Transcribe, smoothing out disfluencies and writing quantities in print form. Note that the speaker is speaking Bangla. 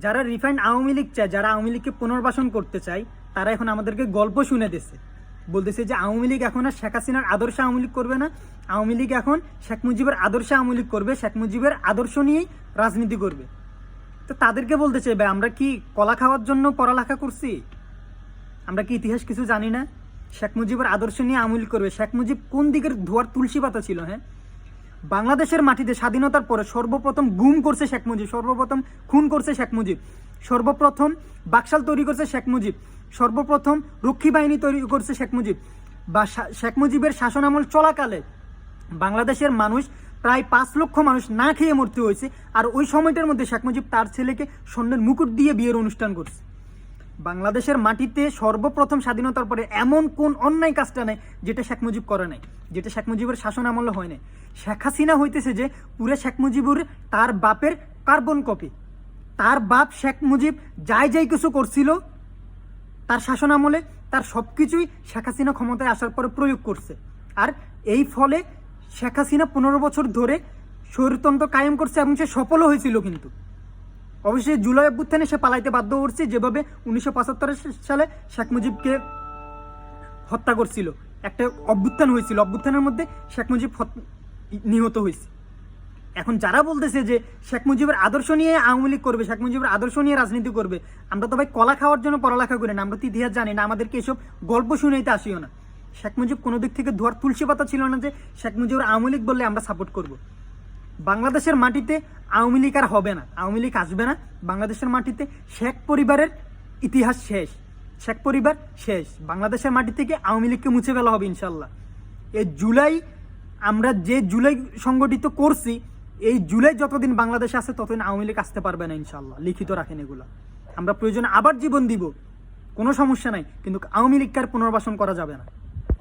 যারা রিফাইন্ড আওয়ামী লীগ চায়, যারা আওয়ামী লীগকে পুনর্বাসন করতে চায়, তারা এখন আমাদেরকে গল্প শুনে দিচ্ছে, বলতেছে যে আওয়ামী লীগ এখন আর শেখ হাসিনার আদর্শে আওয়ামী লীগ করবে না, আওয়ামী লীগ এখন শেখ মুজিবের আদর্শে আওয়ামী লীগ করবে, শেখ মুজিবের আদর্শ নিয়েই রাজনীতি করবে। তো তাদেরকে বলতে চাই, ভাই আমরা কি কলা খাওয়ার জন্য পড়ালেখা করছি? আমরা কি ইতিহাস কিছু জানি না? শেখ মুজিবের আদর্শ নিয়ে আওয়ামী লীগ করবে। শেখ মুজিব কোন দিকের ধোয়ার তুলসী পাতা ছিল? হ্যাঁ, বাংলাদেশের মাটিতে স্বাধীনতার পরে সর্বপ্রথম গুম করছে শেখ মুজিব, সর্বপ্রথম খুন করছে শেখ মুজিব, সর্বপ্রথম বাকশাল তৈরি করছে শেখ মুজিব, সর্বপ্রথম রক্ষী বাহিনী তৈরি করছে শেখ মুজিব। বা শেখ মুজিবের শাসনামল চলাকালে বাংলাদেশের মানুষ প্রায় 5 লক্ষ মানুষ না খেয়ে মরতে হয়েছে। আর ওই সময়টার মধ্যে শেখ মুজিব তার ছেলেকে স্বর্ণের মুকুট দিয়ে বিয়ের অনুষ্ঠান করছে। বাংলাদেশের মাটিতে সর্বপ্রথম স্বাধীনতার পরে এমন কোন অন্যায় কাজটা নেই যেটা শেখ মুজিব করে নাই, যেটা শেখ মুজিবের শাসন আমলে হয় নাই। শেখ হাসিনা হইতেছে যে পুরো শেখ মুজিবুর তার বাপের কার্বন কপি। তার বাপ শেখ মুজিব যাই যাই কিছু করছিল তার শাসন আমলে, তার সব কিছুই শেখ হাসিনা ক্ষমতায় আসার পরে প্রয়োগ করছে। আর এই ফলে শেখ হাসিনা 15 বছর ধরে স্বৈরতন্ত্র কায়েম করছে এবং সে সফলও হয়েছিল। কিন্তু অবশ্যই জুলাই অভ্যুত্থানে সে পালাইতে বাধ্য করছে, যেভাবে 1975 সালে শেখ মুজিবকে হত্যা করছিল। একটা অভ্যুত্থান হয়েছিল, অভ্যুত্থানের মধ্যে শেখ মুজিব নিহত হয়েছে। এখন যারা বলতেছে যে শেখ মুজিবের আদর্শ নিয়ে আওয়ামী লীগ করবে, শেখ মুজিবের আদর্শ নিয়ে রাজনীতি করবে, আমরা তো ভাই কলা খাওয়ার জন্য পড়ালেখা করি না, আমরা তো ইতিহাস জানি না, আমাদেরকে এসব গল্প শুনাইতে আসিও না। শেখ মুজিব কোনো দিক থেকে ধোয়ার তুলসী পাতা ছিল না যে শেখ মুজিবের আওয়ামী লীগ বললে আমরা সাপোর্ট করব। বাংলাদেশের মাটিতে আওয়ামী লীগ আর হবে না, আওয়ামী লীগ আসবে না। বাংলাদেশের মাটিতে শেখ পরিবারের ইতিহাস শেষ, শেখ পরিবার শেষ। বাংলাদেশের মাটি থেকে আওয়ামী লীগকে মুছে ফেলা হবে ইনশাল্লাহ। এই জুলাই, আমরা যে জুলাই সংগঠিত করছি, এই জুলাই যতদিন বাংলাদেশে আছে ততদিন আওয়ামী লীগ আসতে পারবে না ইনশাল্লাহ। লিখিত রাখেন এগুলা, আমরা প্রয়োজনে আবার জীবন দিব, কোনো সমস্যা নাই, কিন্তু আওয়ামী লীগকে আর পুনর্বাসন করা যাবে না।